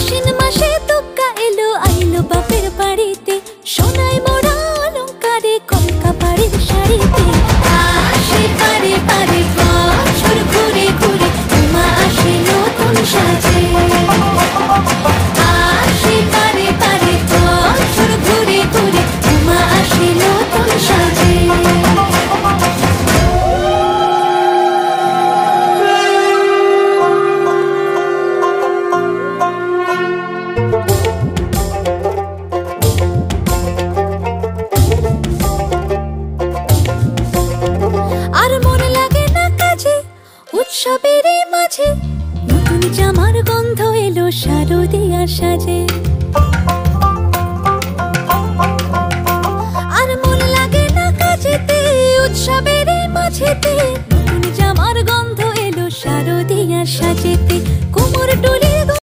আশ্বিন মাসে তুক্কা এলো আইলো বাপের বাড়িতে, সোনায় মোড়া অলংকারে কলকা বাড়ির শাড়িতে। আসে পারে পারে বছর ঘুরে ঘুরে, উমা আসে নতুন সাজে। আসে পারে পারে বছর ঘুরে ঘুরে, উমা আসে নতুন সাজে। আর মন লাগে না কাজে উৎসবের মাঝে, নতুন জামার গন্ধ এলো শারদিয়ার সাজে।